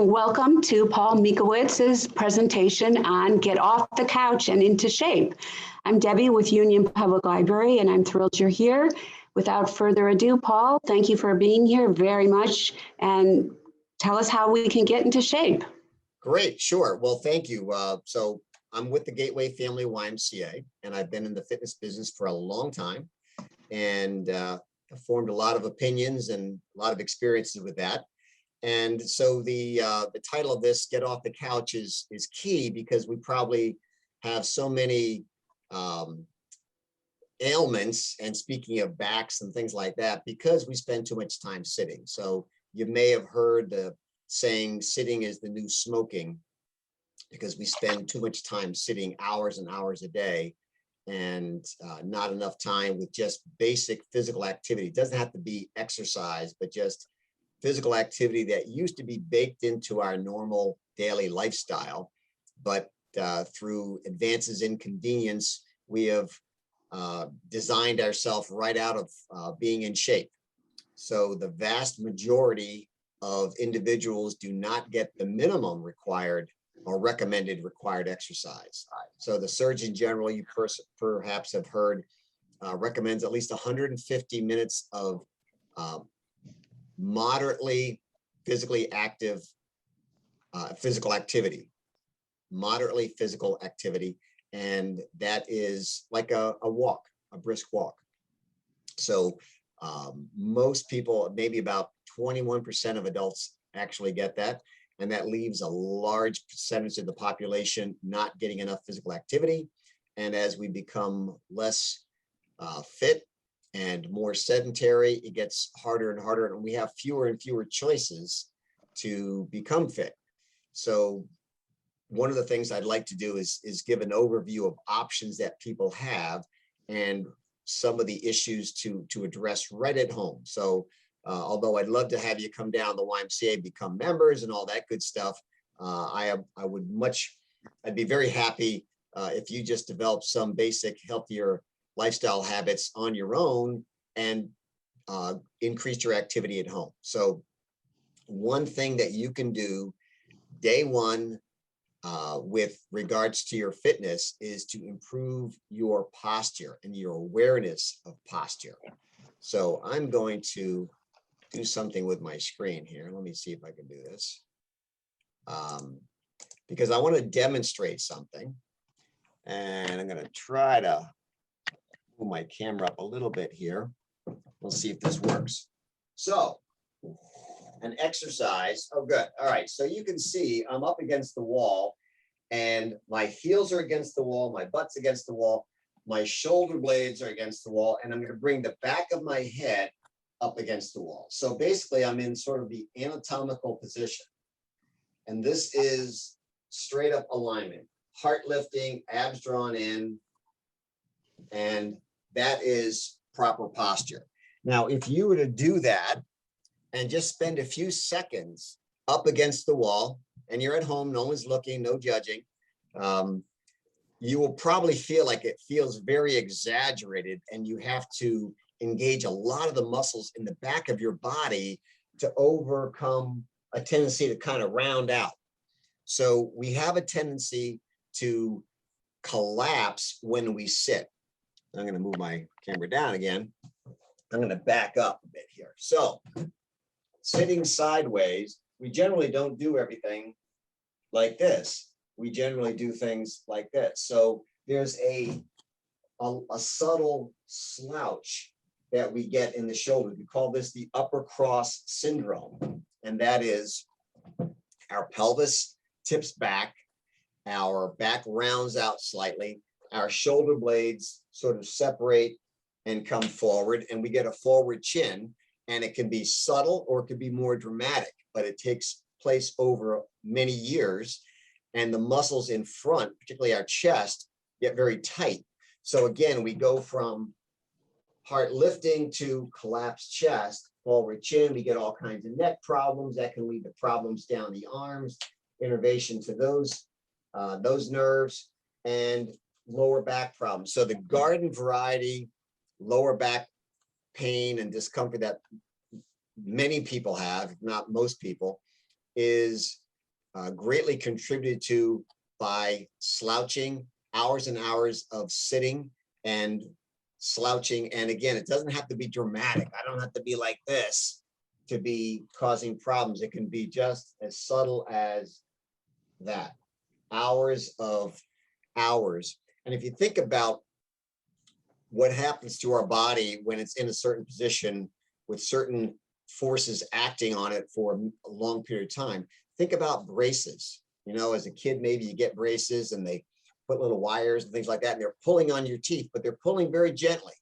and welcome to Paul Mickiewicz's presentation on Get Off the Couch and Into Shape. I'm Debbie with Union Public Library, and I'm thrilled you're here. Without further ado, Paul, thank you for being here very much, and tell us how we can get into shape. Great, sure. Well, thank you. So I'm with the Gateway Family YMCA, and I've been in the fitness business for a long time, and I've formed a lot of opinions and a lot of experiences with that. And so the title of this, Get Off the Couch, is key because we probably have so many ailments, and speaking of backs and things like that, because we spend too much time sitting. So you may have heard the saying, sitting is the new smoking, because we spend too much time sitting hours and hours a day, and not enough time with just basic physical activity. It doesn't have to be exercise, but just physical activity that used to be baked into our normal daily lifestyle. But through advances in convenience, we have designed ourselves right out of being in shape. So the vast majority of individuals do not get the minimum required or recommended required exercise. So the Surgeon General, you perhaps have heard, recommends at least 150 minutes of moderately physically active physical activity, moderately physical activity. And that is like a walk, a brisk walk. So most people, maybe about 21% of adults actually get that. And that leaves a large percentage of the population not getting enough physical activity. And as we become less fit and more sedentary, it gets harder and harder, and we have fewer and fewer choices to become fit. So one of the things I'd like to do is give an overview of options that people have and some of the issues to address right at home. So although I'd love to have you come down to the YMCA, become members and all that good stuff, I'd be very happy if you just develop some basic healthier lifestyle habits on your own and increase your activity at home. So one thing that you can do day one with regards to your fitness is to improve your posture and your awareness of posture. So I'm going to do something with my screen here. Let me see if I can do this. Because I want to demonstrate something, and I'm going to try to move my camera up a little bit here. We'll see if this works. So an exercise. Oh, good. All right. So you can see I'm up against the wall, and my heels are against the wall. My butt's against the wall. My shoulder blades are against the wall, and I'm going to bring the back of my head up against the wall. So basically I'm in sort of the anatomical position. And this is straight up alignment, heart lifting, abs drawn in, and that is proper posture. Now, if you were to do that and just spend a few seconds up against the wall, and you're at home, no one's looking, no judging, you will probably feel like it feels very exaggerated, and you have to engage a lot of the muscles in the back of your body to overcome a tendency to kind of round out. So we have a tendency to collapse when we sit. I'm going to move my camera down again. I'm going to back up a bit here. So sitting sideways, we generally don't do everything like this. We generally do things like this. So there's a subtle slouch that we get in the shoulder. We call this the upper cross syndrome. And that is our pelvis tips back, our back rounds out slightly, our shoulder blades sort of separate and come forward, and we get a forward chin. And it can be subtle or it can be more dramatic, but it takes place over many years. And the muscles in front, particularly our chest, get very tight. So again, we go from heart lifting to collapsed chest, forward chin. We get all kinds of neck problems that can lead to problems down the arms, innervation to those nerves, and lower back problems. So the garden variety lower back pain and discomfort that many people have, if not most people, is greatly contributed to by slouching, hours and hours of sitting and slouching. And again, it doesn't have to be dramatic. I don't have to be like this to be causing problems. It can be just as subtle as that. Hours of hours. And if you think about what happens to our body when it's in a certain position with certain forces acting on it for a long period of time, think about braces. You know, as a kid, maybe you get braces and they put little wires and things like that, and they're pulling on your teeth, but they're pulling very gently.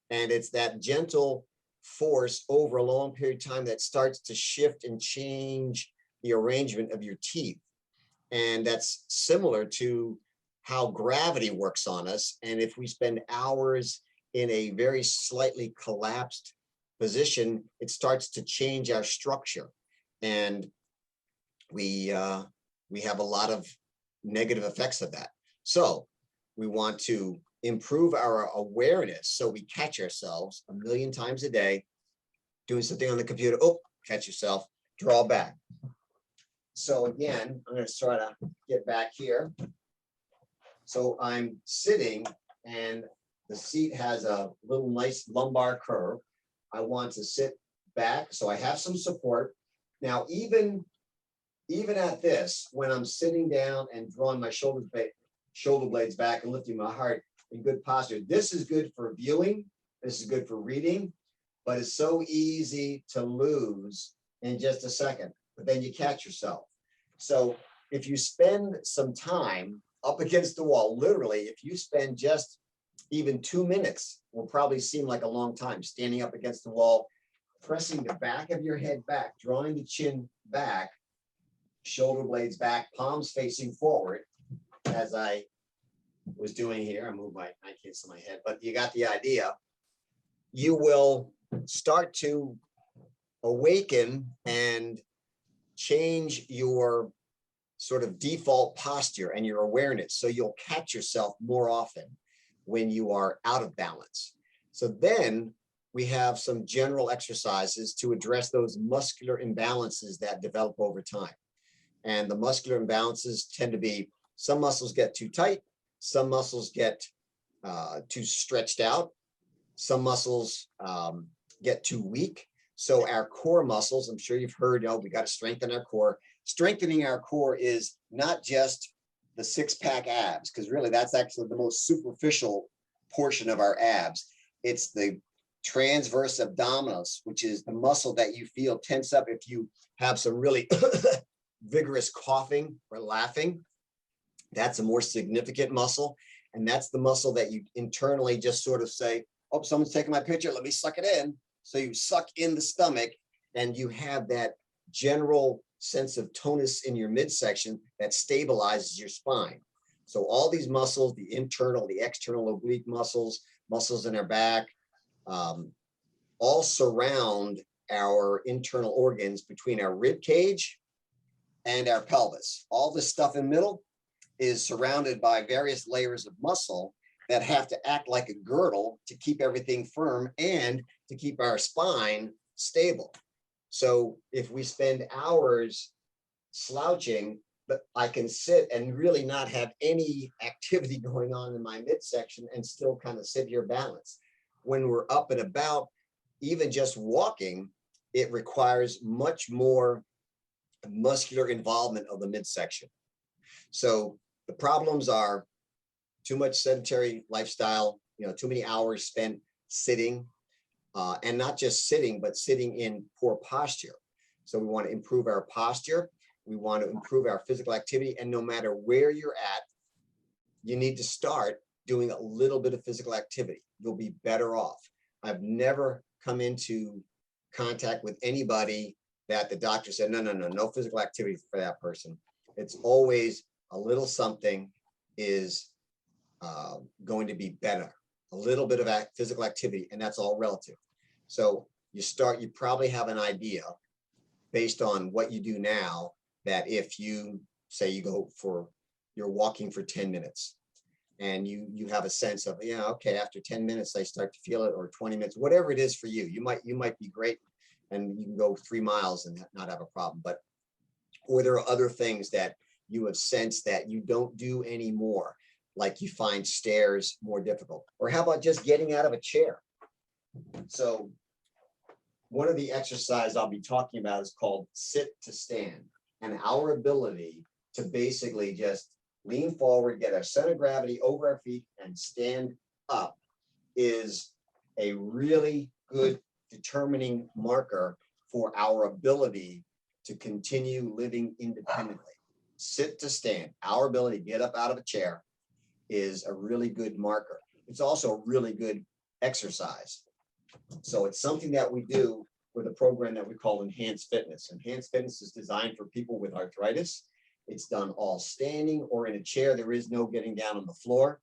And it's that gentle force over a long period of time that starts to shift and change the arrangement of your teeth. And that's similar to how gravity works on us. And if we spend hours in a very slightly collapsed position, it starts to change our structure. And we have a lot of negative effects of that. So we want to improve our awareness so we catch ourselves a million times a day doing something on the computer. Oh, catch yourself, draw back. So again, I'm going to try to get back here. So I'm sitting and the seat has a little nice lumbar curve. I want to sit back so I have some support. Now, even at this, when I'm sitting down and drawing my shoulder blades back and lifting my heart in good posture, this is good for viewing. This is good for reading, but it's so easy to lose in just a second, but then you catch yourself. So if you spend some time up against the wall, literally, if you spend just even 2 minutes, will probably seem like a long time, standing up against the wall, pressing the back of your head back, drawing the chin back, shoulder blades back, palms facing forward, as I was doing here. I moved my case on my head, but you got the idea. You will start to awaken and change your sort of default posture and your awareness. So you'll catch yourself more often when you are out of balance. So then we have some general exercises to address those muscular imbalances that develop over time. And the muscular imbalances tend to be, some muscles get too tight, some muscles get too stretched out, some muscles get too weak. So our core muscles, I'm sure you've heard, we got to strengthen our core. Strengthening our core is not just the six-pack abs, because really that's actually the most superficial portion of our abs. It's the transverse abdominis, which is the muscle that you feel tense up if you have some really vigorous coughing or laughing. That's a more significant muscle. And that's the muscle that you internally just sort of say, oh, someone's taking my picture, let me suck it in. So you suck in the stomach and you have that general sense of tonus in your midsection that stabilizes your spine. So all these muscles, the internal, the external oblique muscles, muscles in our back, all surround our internal organs between our rib cage and our pelvis. All this stuff in the middle is surrounded by various layers of muscle that have to act like a girdle to keep everything firm and to keep our spine stable. So if we spend hours slouching, but I can sit and really not have any activity going on in my midsection and still kind of sit here balanced. When we're up and about, even just walking, it requires much more muscular involvement of the midsection. So the problems are too much sedentary lifestyle, too many hours spent sitting, and not just sitting, but sitting in poor posture. So we want to improve our posture. We want to improve our physical activity. And no matter where you're at, you need to start doing a little bit of physical activity. You'll be better off. I've never come into contact with anybody that the doctor said, no physical activity for that person. It's always a little something is going to be better. A little bit of physical activity, and that's all relative. So you probably have an idea based on what you do now, that if you say you're walking for 10 minutes and you have a sense of, okay, after 10 minutes, I start to feel it, or 20 minutes, whatever it is for you, you might be great and you can go 3 miles and not have a problem. But Or there are other things that you have sensed that you don't do anymore, like you find stairs more difficult. Or how about just getting out of a chair? So one of the exercises I'll be talking about is called sit to stand, and our ability to basically just lean forward, get our center of gravity over our feet and stand up is a really good determining marker for our ability to continue living independently. Sit to stand, our ability to get up out of a chair is a really good marker. It's also a really good exercise. So it's something that we do with a program that we call Enhanced Fitness. Enhanced Fitness is designed for people with arthritis. It's done all standing or in a chair. There is no getting down on the floor.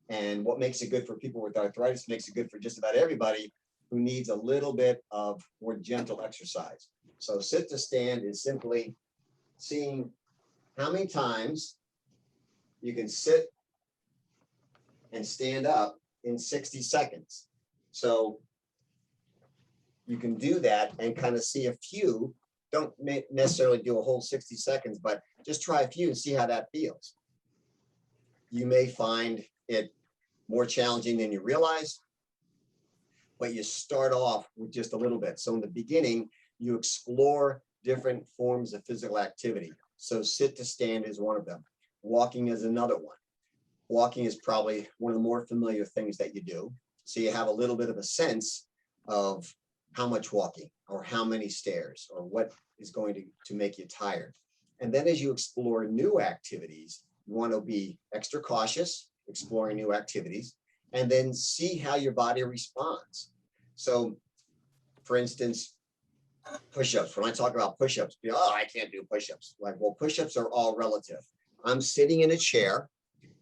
And what makes it good for people with arthritis makes it good for just about everybody who needs a little bit of more gentle exercise. So sit to stand is simply seeing how many times you can sit and stand up in 60 seconds. So you can do that and kind of see a few. Don't necessarily do a whole 60 seconds, but just try a few and see how that feels. You may find it more challenging than you realize, but you start off with just a little bit. So in the beginning, you explore different forms of physical activity. So sit to stand is one of them. Walking is another one. Walking is probably one of the more familiar things that you do. So you have a little bit of a sense of how much walking or how many stairs or what is going to make you tired. And then as you explore new activities, you want to be extra cautious, exploring new activities, and then see how your body responds. So for instance, push-ups. When I talk about push-ups, oh, I can't do push-ups. Like, well, push-ups are all relative. I'm sitting in a chair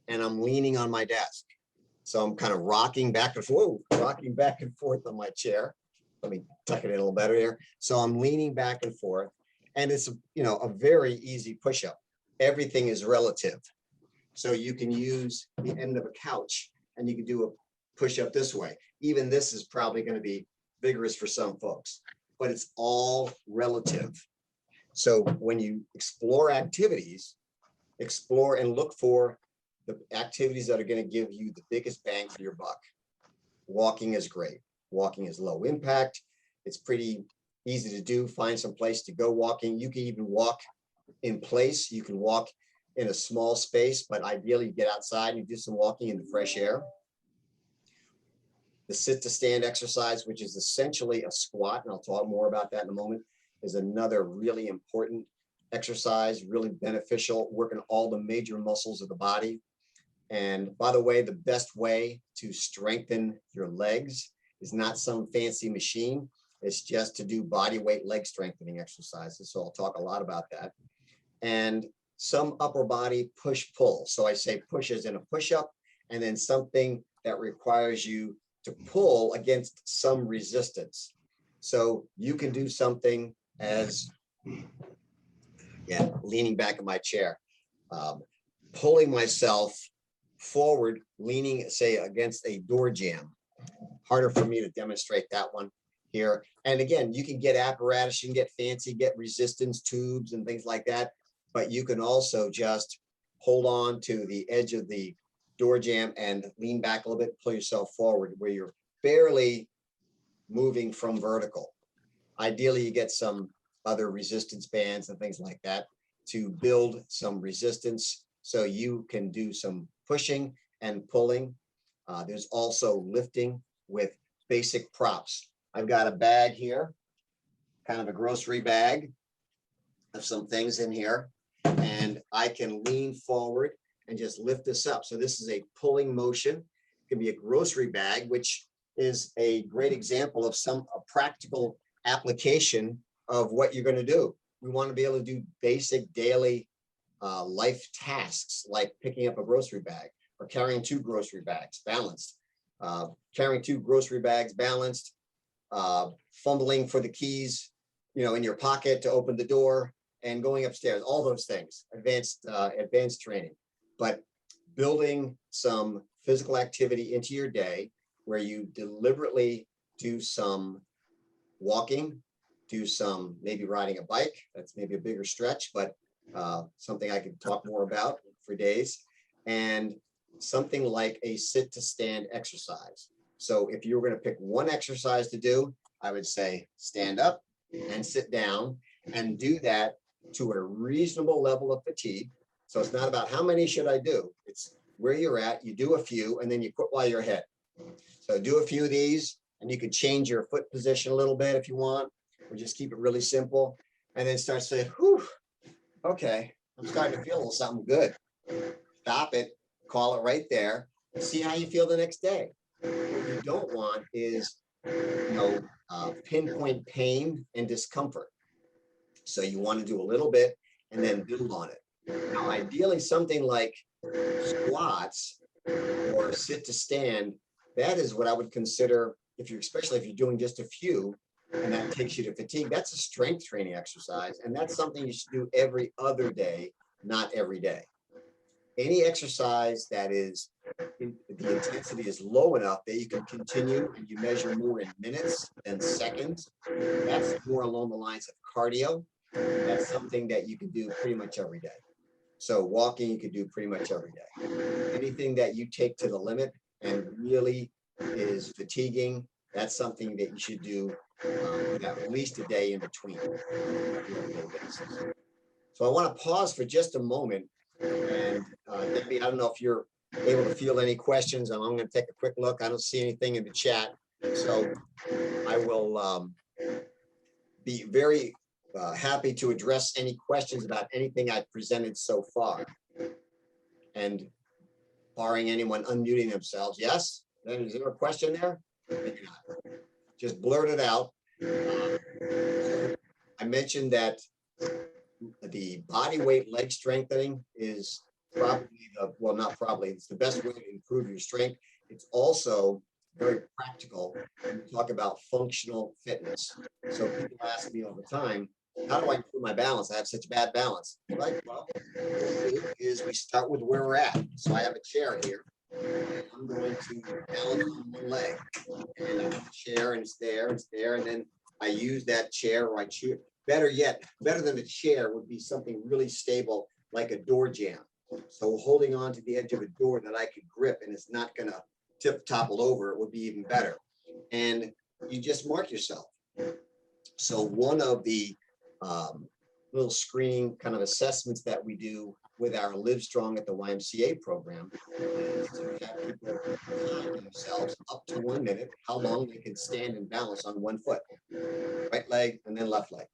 and I'm leaning on my desk. So I'm kind of rocking back and forth on my chair. Let me tuck it in a little better here. So I'm leaning back and forth, and it's a very easy push-up. Everything is relative. So you can use the end of a couch and you can do a push-up this way. Even this is probably going to be vigorous for some folks, but it's all relative. So when you explore activities, explore and look for the activities that are going to give you the biggest bang for your buck. Walking is great. Walking is low impact. It's pretty easy to do. Find some place to go walking. You can even walk in place. You can walk in a small space, but ideally you get outside and you do some walking in the fresh air. The sit to stand exercise, which is essentially a squat, and I'll talk more about that in a moment, is another really important exercise, really beneficial, working all the major muscles of the body. And by the way, the best way to strengthen your legs is not some fancy machine. It's just to do body weight leg strengthening exercises. So I'll talk a lot about that. And some upper body push-pull. So I say push as in a push-up, and then something that requires you to pull against some resistance. So you can do something as, leaning back in my chair, pulling myself forward, leaning, say, against a door jamb. Harder for me to demonstrate that one here. And again, you can get apparatus, you can get fancy, get resistance tubes and things like that, but you can also just hold on to the edge of the door jamb and lean back a little bit, pull yourself forward where you're barely moving from vertical. Ideally, you get some other resistance bands and things like that to build some resistance so you can do some pushing and pulling. There's also lifting with basic props. I've got a bag here, kind of a grocery bag of some things in here, and I can lean forward and just lift this up. So this is a pulling motion. It can be a grocery bag, which is a great example of a practical application of what you're going to do. We want to be able to do basic daily life tasks like picking up a grocery bag or carrying 2 grocery bags balanced, carrying 2 grocery bags balanced, fumbling for the keys, in your pocket to open the door, and going upstairs. All those things, advanced training. But building some physical activity into your day where you deliberately do some walking, do some, maybe riding a bike. That's maybe a bigger stretch, but something I could talk more about for days. And something like a sit to stand exercise. So if you were going to pick one exercise to do, I would say stand up and sit down and do that to a reasonable level of fatigue. So it's not about how many should I do. It's where you're at. You do a few and then you quit while you're ahead. So do a few of these and you can change your foot position a little bit if you want, or just keep it really simple. And then start saying, whew, okay, I'm starting to feel a little something good. Stop it, call it right there, and see how you feel the next day. What you don't want is, pinpoint pain and discomfort. So you want to do a little bit and then build on it. Now, ideally, something like squats or sit to stand, that is what I would consider, especially if you're doing just a few, and that takes you to fatigue. That's a strength training exercise, and that's something you should do every other day, not every day. Any exercise that is, the intensity is low enough that you can continue and you measure more in minutes than seconds, that's more along the lines of cardio. That's something that you can do pretty much every day. So walking, you could do pretty much every day. Anything that you take to the limit and really is fatiguing, that's something that you should do at least a day in between. So I want to pause for just a moment. And Debbie, I don't know if you're able to field any questions. I'm going to take a quick look. I don't see anything in the chat. So I will be very happy to address any questions about anything I've presented so far. And barring anyone unmuting themselves, yes? Is there a question there? Maybe not. Just blurt it out. I mentioned that the body weight leg strengthening is probably it's the best way to improve your strength. It's also very practical when we talk about functional fitness. So people ask me all the time, how do I improve my balance? I have such bad balance. Right? Well, is we start with where we're at. So I have a chair here. And I'm going to balance on one leg. And I have a chair and it's there, and then I use that chair, or I cheer. Better yet, better than a chair would be something really stable, like a door jamb. So holding on to the edge of a door that I could grip and it's not going to topple over, it would be even better. And you just mark yourself. So one of the little screening kind of assessments that we do with our Live Strong at the YMCA program is to have people time themselves up to 1 minute, how long they can stand and balance on one foot, right leg and then left leg.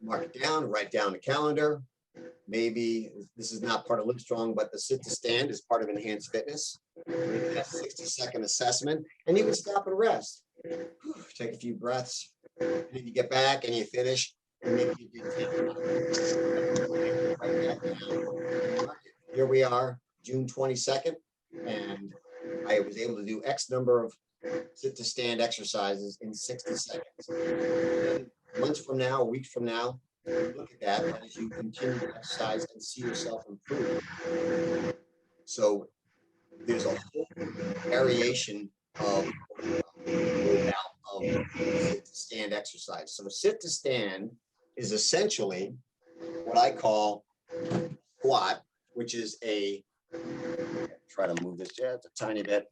Mark it down, write down the calendar. Maybe this is not part of Live Strong, but the sit to stand is part of enhanced fitness. Maybe that 60-second assessment, and you can stop and rest. Take a few breaths, and then you get back and you finish. And maybe you do 10 minutes. Write that down. Here we are, June 22nd, and I was able to do X number of sit to stand exercises in 60 seconds. And months from now, weeks from now, look at that as you continue to exercise and see yourself improve. So there's a whole variation of sit to stand exercise. So sit to stand is essentially what I call squat, which is try to move this just a tiny bit,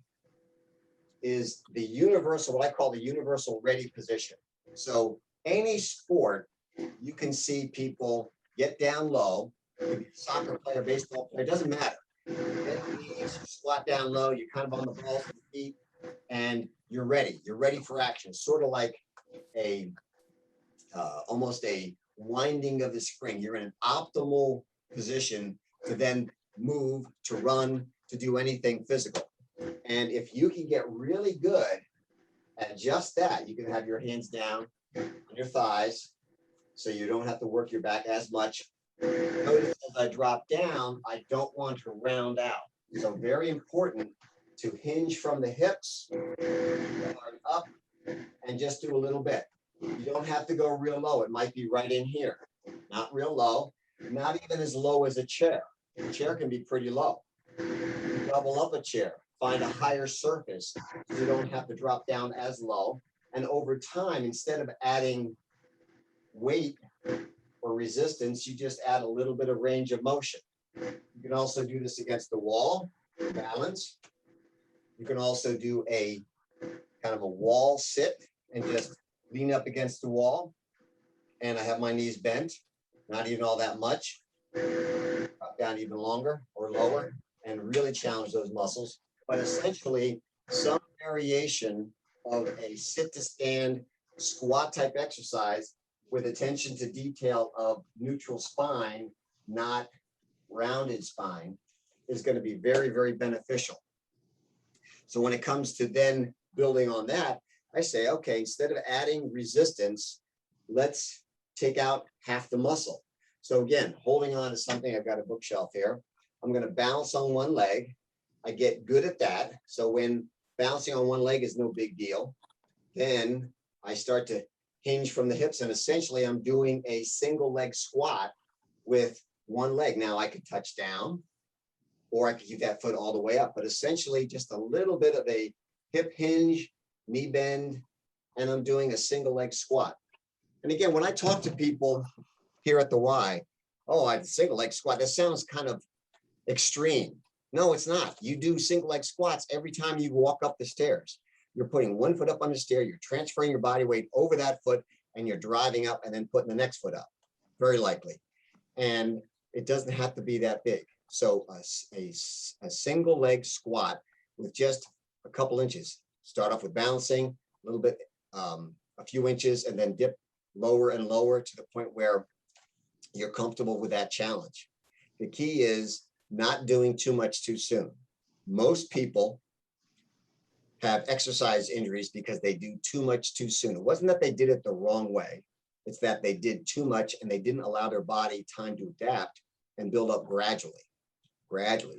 is the universal, what I call the universal ready position. So any sport, you can see people get down low, maybe a soccer player, baseball player, it doesn't matter. You squat down low, you're kind of on the balls of your feet, and you're ready. You're ready for action. Sort of like almost a winding of the spring. You're in an optimal position to then move, to run, to do anything physical. And if you can get really good at just that, you can have your hands down on your thighs, so you don't have to work your back as much. Notice as I drop down, I don't want to round out. So very important to hinge from the hips, up, and just do a little bit. You don't have to go real low. It might be right in here. Not real low, not even as low as a chair. A chair can be pretty low. You double up a chair, find a higher surface so you don't have to drop down as low, And over time, instead of adding weight or resistance, you just add a little bit of range of motion. You can also do this against the wall, balance. You can also do a kind of a wall sit and just lean up against the wall. And I have my knees bent, not even all that much. Drop down even longer or lower and really challenge those muscles. But essentially, some variation of a sit to stand squat type exercise with attention to detail of neutral spine, not rounded spine, is going to be very, very beneficial. So when it comes to then building on that, I say, okay, instead of adding resistance, let's take out half the muscle. So again, holding on to something, I've got a bookshelf here. I'm going to balance on one leg. I get good at that. So when balancing on one leg is no big deal, then I start to hinge from the hips, and essentially I'm doing a single leg squat with one leg. Now I could touch down, or I could keep that foot all the way up, but essentially just a little bit of a hip hinge, knee bend, and I'm doing a single leg squat. And again, when I talk to people here at the Y, oh, I single leg squat, that sounds kind of extreme. No, it's not. You do single leg squats every time you walk up the stairs. You're putting one foot up on the stair, you're transferring your body weight over that foot, and you're driving up and then putting the next foot up, very likely. And it doesn't have to be that big. So a single leg squat with just a couple inches. Start off with balancing a little bit, a few inches, and then dip lower and lower to the point where you're comfortable with that challenge. The key is not doing too much too soon. Most people have exercise injuries because they do too much too soon. It wasn't that they did it the wrong way. It's that they did too much and they didn't allow their body time to adapt and build up gradually.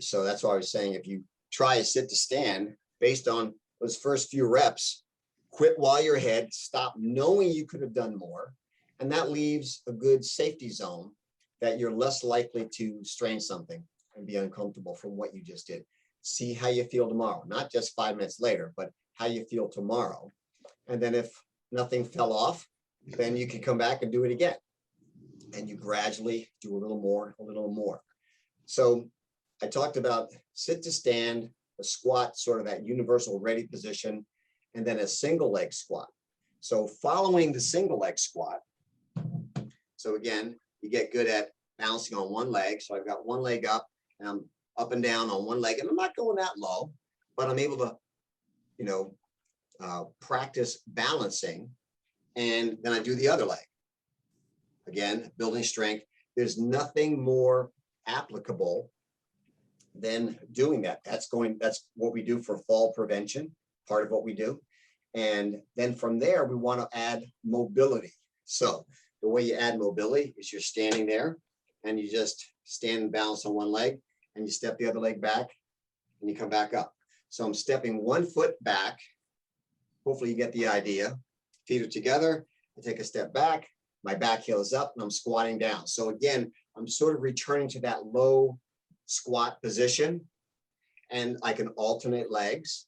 So that's why I was saying, if you try a sit to stand based on those first few reps, quit while you're ahead, stop knowing you could have done more. And that leaves a good safety zone that you're less likely to strain something and be uncomfortable from what you just did. See how you feel tomorrow, not just 5 minutes later, but how you feel tomorrow. And then if nothing fell off, then you can come back and do it again. And you gradually do a little more, a little more. So I talked about sit to stand, a squat, sort of that universal ready position, and then a single leg squat. So following the single leg squat, so again, you get good at balancing on one leg. So I've got one leg up and I'm up and down on one leg, and I'm not going that low, but I'm able to, practice balancing. And then I do the other leg. Again, building strength. There's nothing more applicable than doing that. That's what we do for fall prevention, part of what we do. And then from there, we want to add mobility. So the way you add mobility is you're standing there and you just stand and balance on one leg and you step the other leg back and you come back up. So I'm stepping one foot back. Hopefully you get the idea. Feet are together. I take a step back. My back heel is up and I'm squatting down. So again, I'm sort of returning to that low squat position, and I can alternate legs.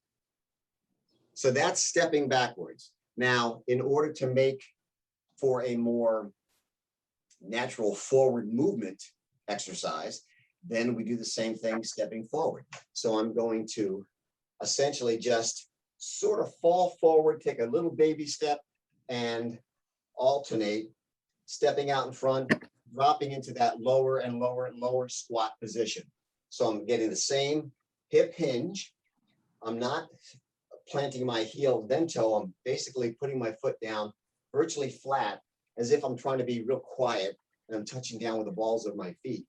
So that's stepping backwards. Now, in order to make for a more natural forward movement exercise, then we do the same thing stepping forward. So I'm going to essentially just sort of fall forward, take a little baby step, and alternate, stepping out in front, dropping into that lower and lower and lower squat position. So I'm getting the same hip hinge. I'm not planting my heel then toe. I'm basically putting my foot down virtually flat, as if I'm trying to be real quiet, and I'm touching down with the balls of my feet.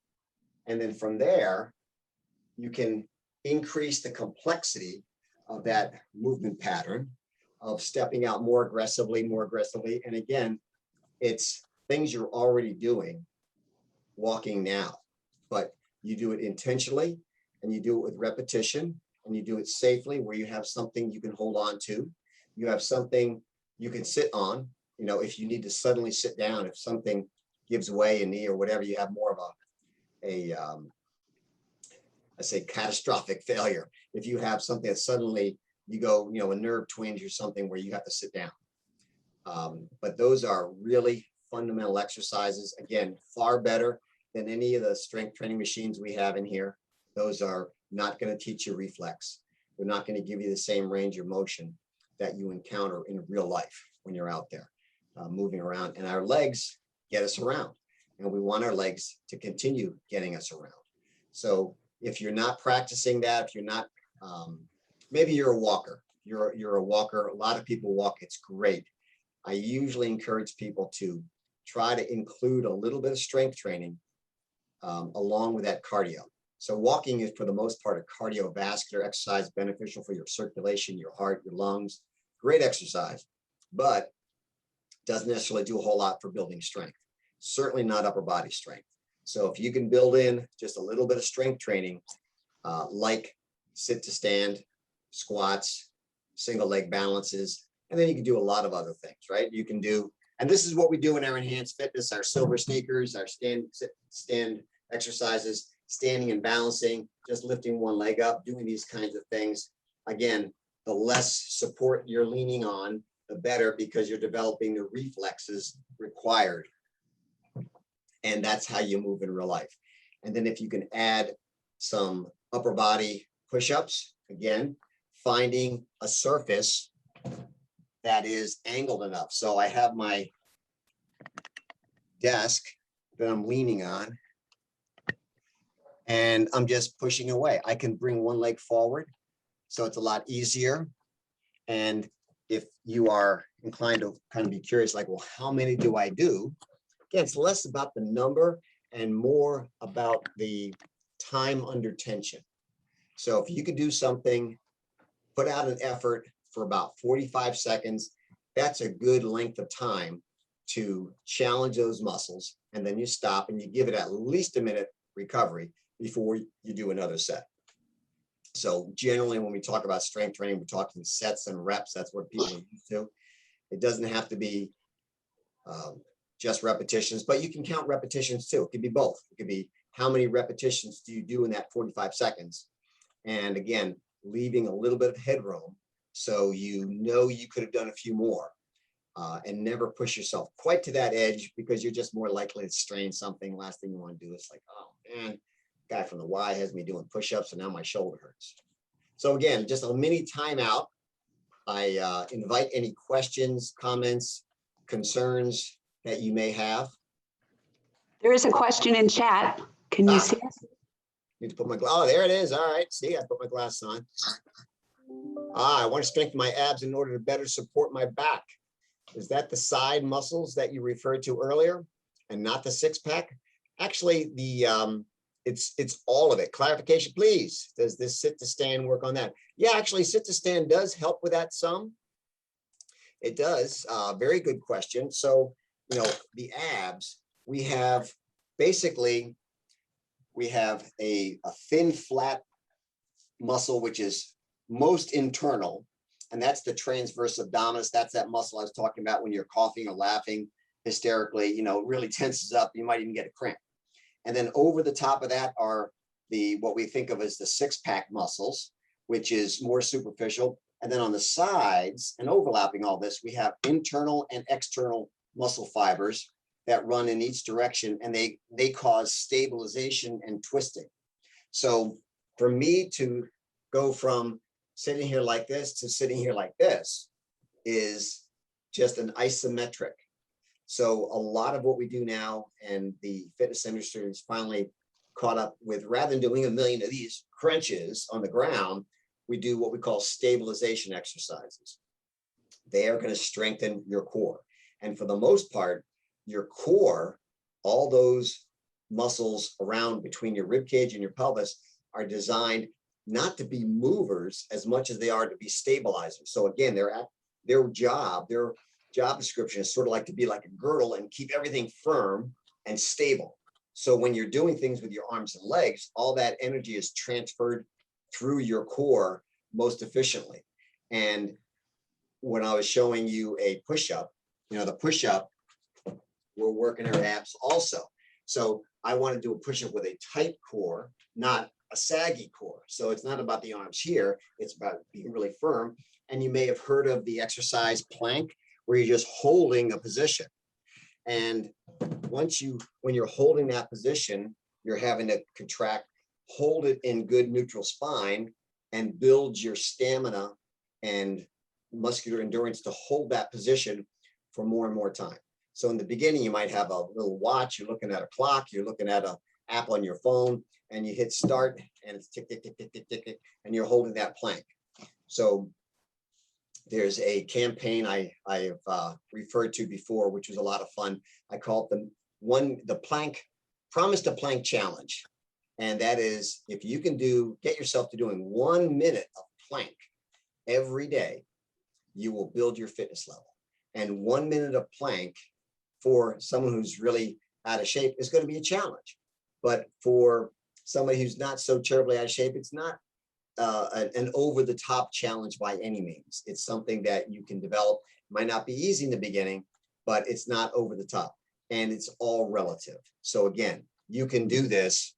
And then from there, you can increase the complexity of that movement pattern of stepping out more aggressively. And again, it's things you're already doing walking now, but you do it intentionally and you do it with repetition and you do it safely, where you have something you can hold on to. You have something you can sit on. You know, if you need to suddenly sit down, if something gives way, a knee or whatever, you have more of I say catastrophic failure. If you have something that suddenly you go, a nerve twinge or something where you have to sit down. But those are really fundamental exercises. Again, far better than any of the strength training machines we have in here. Those are not going to teach you reflex. They're not going to give you the same range of motion that you encounter in real life when you're out there moving around. And our legs get us around, and we want our legs to continue getting us around. So if you're not practicing that, if you're not, maybe you're a walker, you're a walker. A lot of people walk. It's great. I usually encourage people to try to include a little bit of strength training along with that cardio. So walking is, for the most part, a cardiovascular exercise, beneficial for your circulation, your heart, your lungs. Great exercise, but doesn't necessarily do a whole lot for building strength. Certainly not upper body strength. So if you can build in just a little bit of strength training, like sit to stand, squats, single leg balances, and then you can do a lot of other things, right? You can do, and this is what we do in our enhanced fitness, our silver sneakers, our stand exercises, standing and balancing, just lifting one leg up, doing these kinds of things. Again, the less support you're leaning on, the better, because you're developing the reflexes required. And that's how you move in real life. And then if you can add some upper body push-ups, again, finding a surface that is angled enough. So I have my desk that I'm leaning on, and I'm just pushing away. I can bring one leg forward, so it's a lot easier. And if you are inclined to kind of be curious, like, well, how many do I do? Again, it's less about the number and more about the time under tension. So if you could do something, put out an effort for about 45 seconds, that's a good length of time to challenge those muscles. And then you stop and you give it at least a minute recovery before you do another set. So generally, when we talk about strength training, we're talking sets and reps. That's what people are used to. It doesn't have to be just repetitions, but you can count repetitions too. It could be both. It could be how many repetitions do you do in that 45 seconds? And again, leaving a little bit of headroom so you know you could have done a few more, and never push yourself quite to that edge, because you're just more likely to strain something. Last thing you want to do is like, oh man, guy from the Y has me doing push-ups and now my shoulder hurts. So again, just a mini timeout. I invite any questions, comments, concerns that you may have. There is a question in chat. Can you see it? Need to put my, oh, there it is. All right, see, I put my glasses on. I want to strengthen my abs in order to better support my back. Is that the side muscles that you referred to earlier and not the six pack? Actually, it's all of it. Clarification, please. Does this sit to stand work on that? Yeah, actually, sit to stand does help with that some. It does. Very good question. So, you know, the abs, we have basically, we have a thin, flat muscle, which is most internal, and that's the transverse abdominis. That's that muscle I was talking about when you're coughing or laughing hysterically, you know, really tenses up. You might even get a cramp. And then over the top of that are what we think of as the six-pack muscles, which is more superficial. And then on the sides and overlapping all this, we have internal and external muscle fibers that run in each direction, and they cause stabilization and twisting. So for me to go from sitting here like this to sitting here like this is just an isometric. So a lot of what we do now, and the fitness industry is finally caught up with, rather than doing a million of these crunches on the ground, we do what we call stabilization exercises. They are going to strengthen your core. And for the most part, your core, all those muscles around between your rib cage and your pelvis, are designed not to be movers as much as they are to be stabilizers. So again, their job description is sort of like to be like a girdle and keep everything firm and stable. So when you're doing things with your arms and legs, all that energy is transferred through your core most efficiently. And when I was showing you a push-up, you know, the push-up, we're working our abs also. So I want to do a push-up with a tight core, not a saggy core. So it's not about the arms here, it's about being really firm. And you may have heard of the exercise plank, where you're just holding a position. And when you're holding that position, you're having to contract, hold it in good neutral spine and build your stamina and muscular endurance to hold that position for more and more time. So in the beginning, you might have a little watch, you're looking at a clock, you're looking at an app on your phone, and you hit start and it's tick, tick, tick, tick, tick, tick, tick, and you're holding that plank. So there's a campaign I've referred to before, which was a lot of fun. I call it the plank, promise to plank challenge. And that is, if you can get yourself to doing 1 minute of plank every day, you will build your fitness level. And 1 minute of plank for someone who's really out of shape is going to be a challenge. But for somebody who's not so terribly out of shape, it's not an over-the-top challenge by any means. It's something that you can develop. It might not be easy in the beginning, but it's not over the top. And it's all relative. So again, you can do this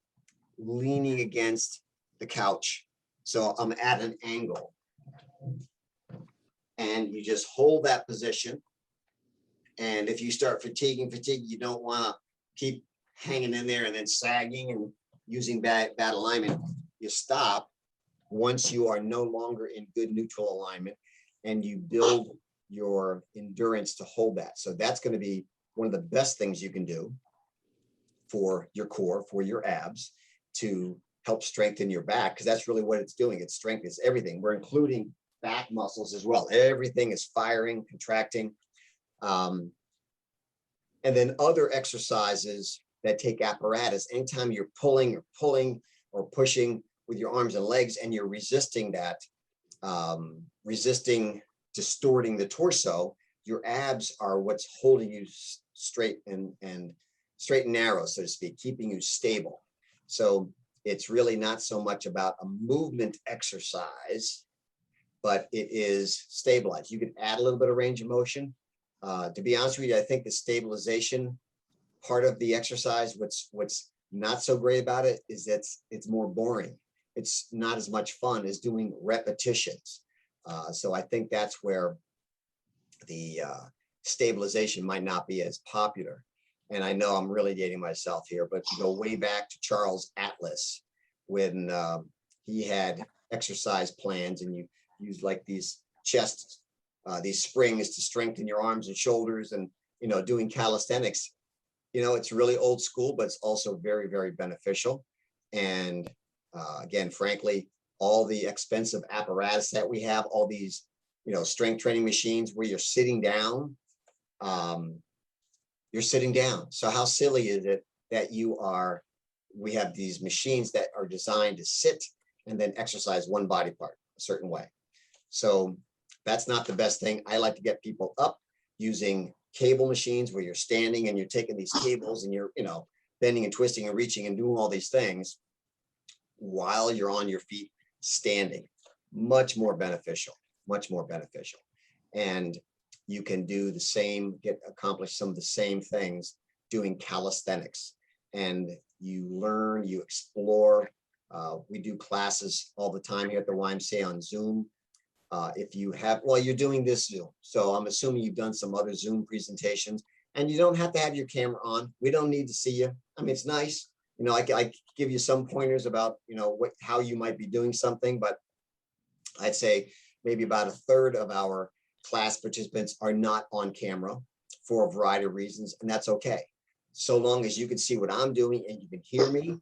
leaning against the couch. So I'm at an angle. And you just hold that position. And if you start fatiguing, you don't want to keep hanging in there and then sagging and using bad alignment. You stop once you are no longer in good neutral alignment, and you build your endurance to hold that. So that's going to be one of the best things you can do for your core, for your abs, to help strengthen your back, because that's really what it's doing. It strengthens everything. We're including back muscles as well. Everything is firing, contracting. And then other exercises that take apparatus, anytime you're pulling or pushing with your arms and legs, and you're resisting that, distorting the torso, your abs are what's holding you straight and narrow, so to speak, keeping you stable. So it's really not so much about a movement exercise, but it is stabilized. You can add a little bit of range of motion. To be honest with you, I think the stabilization part of the exercise, what's not so great about it is that it's more boring. It's not as much fun as doing repetitions. So I think that's where the stabilization might not be as popular. And I know I'm really dating myself here, but you go way back to Charles Atlas when he had exercise plans, and you use like these these springs to strengthen your arms and shoulders, and doing calisthenics. It's really old school, but it's also very, very beneficial. And again, frankly, all the expensive apparatus that we have, all these strength training machines where you're sitting down, So how silly is it that we have these machines that are designed to sit and then exercise one body part a certain way. So that's not the best thing. I like to get people up using cable machines where you're standing and you're taking these cables and you're, bending and twisting and reaching and doing all these things while you're on your feet standing. Much more beneficial. And you can do the same, accomplish some of the same things doing calisthenics. And you learn, you explore. We do classes all the time here at the YMCA on Zoom. If you have, you're doing this Zoom. So I'm assuming you've done some other Zoom presentations, and you don't have to have your camera on. We don't need to see you. I mean, it's nice. I give you some pointers about, how you might be doing something, but I'd say maybe about a third of our class participants are not on camera for a variety of reasons, and that's okay. So long as you can see what I'm doing and you can hear me,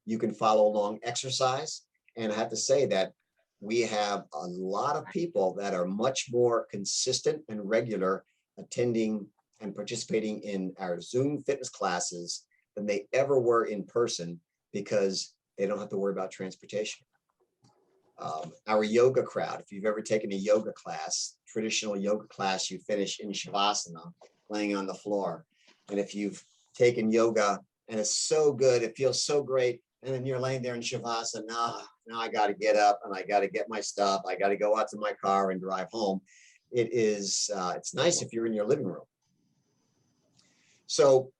you can follow along exercise. And I have to say that we have a lot of people that are much more consistent and regular attending and participating in our Zoom fitness classes than they ever were in person, because they don't have to worry about transportation. Our yoga crowd, if you've ever taken a yoga class, traditional yoga class, you finish in Shavasana, laying on the floor. And if you've taken yoga and it's so good, it feels so great, and then you're laying there in Shavasana, now I got to get up and I got to get my stuff. I got to go out to my car and drive home. It's nice if you're in your living room. So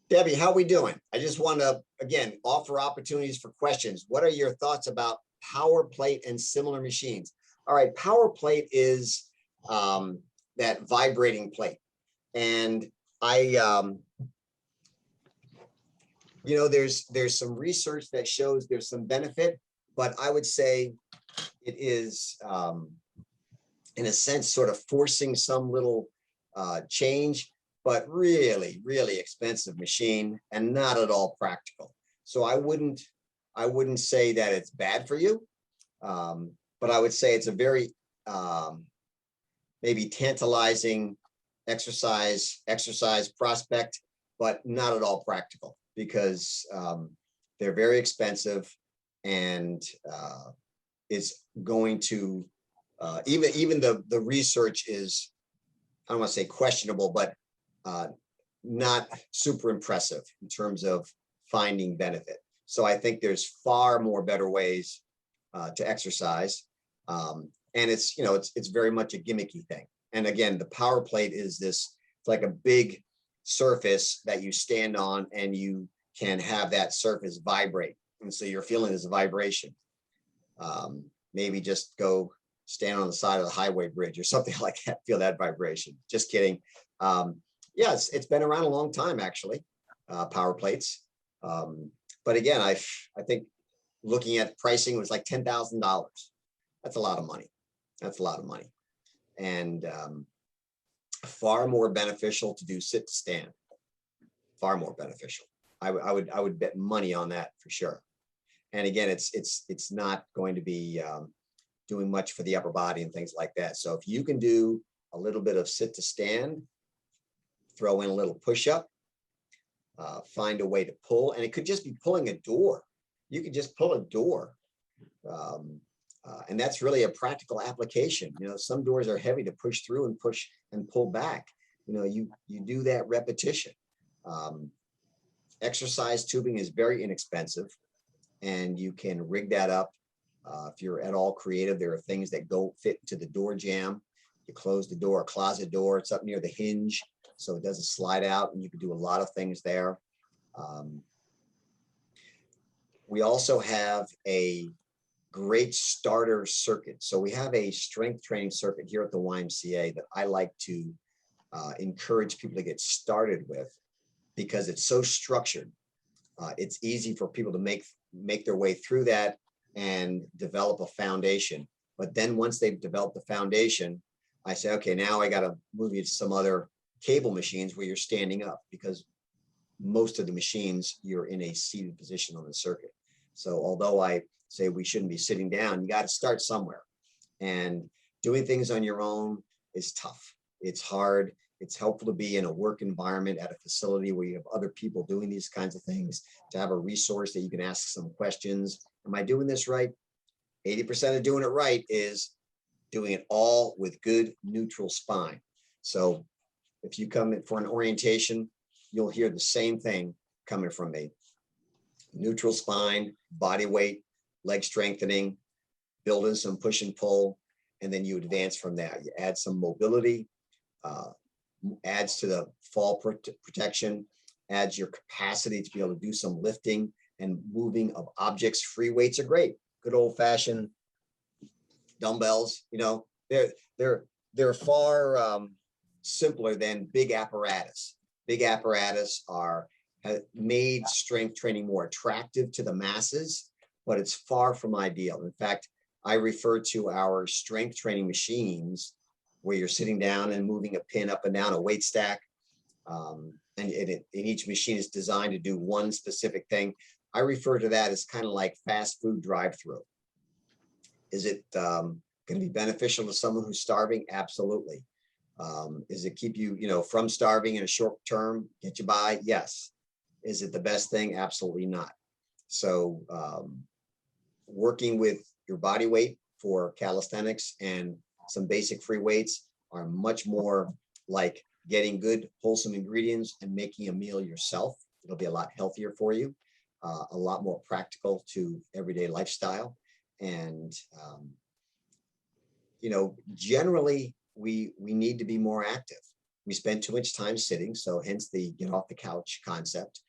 Debbie, how are we doing? I just want to, again, offer opportunities for questions. What are your thoughts about power plate and similar machines? All right, power plate is that vibrating plate. And there's some research that shows there's some benefit, but I would say it is, in a sense, sort of forcing some little change, but really, really expensive machine and not at all practical. So I wouldn't say that it's bad for you, but I would say it's a very maybe tantalizing exercise prospect, but not at all practical, because they're very expensive, and it's going to even the research is, I don't want to say questionable, but not super impressive in terms of finding benefit. So I think there's far more better ways to exercise, and it's very much a gimmicky thing. And again, the power plate is it's like a big surface that you stand on, and you can have that surface vibrate, and so you're feeling this vibration. Maybe just go stand on the side of the highway bridge or something like that, feel that vibration. Just kidding. Yeah, it's been around a long time, actually, power plates. But again, I think looking at pricing, it was like $10,000. That's a lot of money. That's a lot of money. And far more beneficial to do sit to stand. Far more beneficial. I would bet money on that for sure. And again, it's not going to be doing much for the upper body and things like that. So if you can do a little bit of sit to stand, throw in a little push up, find a way to pull, and it could just be pulling a door. You could just pull a door. And that's really a practical application. Some doors are heavy to push through and push and pull back. You do that repetition. Exercise tubing is very inexpensive, and you can rig that up. If you're at all creative, there are things that go fit into the door jamb. You close the door, a closet door, it's up near the hinge, so it doesn't slide out, and you can do a lot of things there. We also have a great starter circuit. So we have a strength training circuit here at the YMCA that I like to encourage people to get started with, because it's so structured. It's easy for people to make their way through that and develop a foundation. But then once they've developed the foundation, I say, okay, now I got to move you to some other cable machines where you're standing up, because most of the machines you're in a seated position on the circuit. So although I say we shouldn't be sitting down, you got to start somewhere. And doing things on your own is tough. It's hard. It's helpful to be in a work environment at a facility where you have other people doing these kinds of things, to have a resource that you can ask some questions. Am I doing this right? 80% of doing it right is doing it all with good neutral spine. So if you come in for an orientation, you'll hear the same thing coming from me. Neutral spine, body weight, leg strengthening, building some push and pull, and then you advance from that. You add some mobility, adds to the fall protection, adds your capacity to be able to do some lifting and moving of objects. Free weights are great. Good old fashioned dumbbells, they're far simpler than big apparatus. Big apparatus have made strength training more attractive to the masses, but it's far from ideal. In fact, I refer to our strength training machines where you're sitting down and moving a pin up and down a weight stack. And each machine is designed to do one specific thing. I refer to that as kind of like fast food drive-through. Is it going to be beneficial to someone who's starving? Absolutely. Is it keep you, from starving in a short term, get you by? Yes. Is it the best thing? Absolutely not. So working with your body weight for calisthenics and some basic free weights are much more like getting good, wholesome ingredients and making a meal yourself. It'll be a lot healthier for you, a lot more practical to everyday lifestyle. And, generally, we need to be more active. We spend too much time sitting, so hence the get off the couch concept.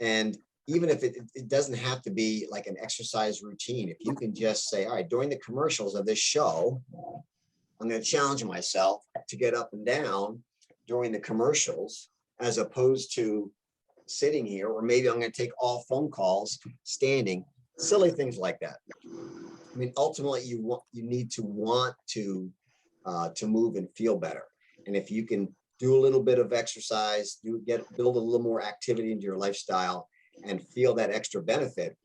And even if it doesn't have to be like an exercise routine, if you can just say, all right, during the commercials of this show, I'm going to challenge myself to get up and down during the commercials as opposed to sitting here, or maybe I'm going to take all phone calls standing, silly things like that. I mean, ultimately, you need to want to move and feel better. And if you can do a little bit of exercise, build a little more activity into your lifestyle and feel that extra benefit,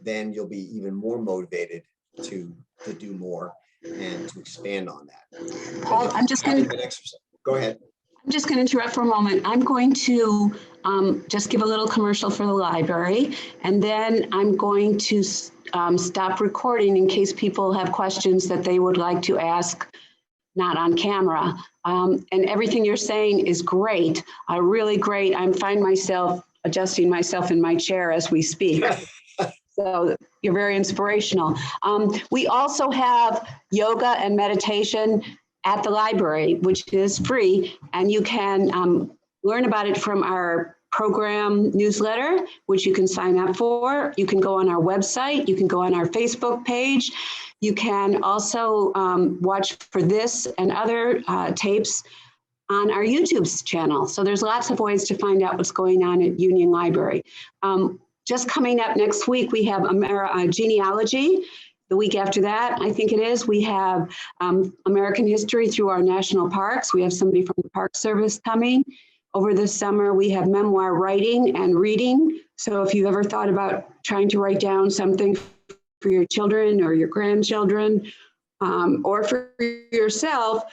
then you'll be even more motivated to do more and to expand on that. Paul, I'm just going to go ahead. I'm just going to interrupt for a moment. I'm going to just give a little commercial for the library, and then I'm going to stop recording in case people have questions that they would like to ask, not on camera. And everything you're saying is great, really great. I find myself adjusting myself in my chair as we speak. So you're very inspirational. We also have yoga and meditation at the library, which is free, and you can learn about it from our program newsletter, which you can sign up for. You can go on our website, you can go on our Facebook page. You can also watch for this and other tapes on our YouTube channel. So there's lots of ways to find out what's going on at Union Library. Just coming up next week, we have genealogy. The week after that, I think it is, we have American history through our national parks. We have somebody from the Park Service coming. Over the summer, we have memoir writing and reading. So if you've ever thought about trying to write down something for your children or your grandchildren, or for yourself,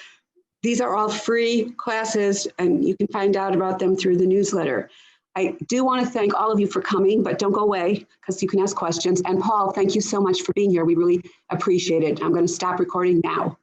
these are all free classes, and you can find out about them through the newsletter. I do want to thank all of you for coming, but don't go away because you can ask questions. And Paul, thank you so much for being here. We really appreciate it. I'm going to stop recording now.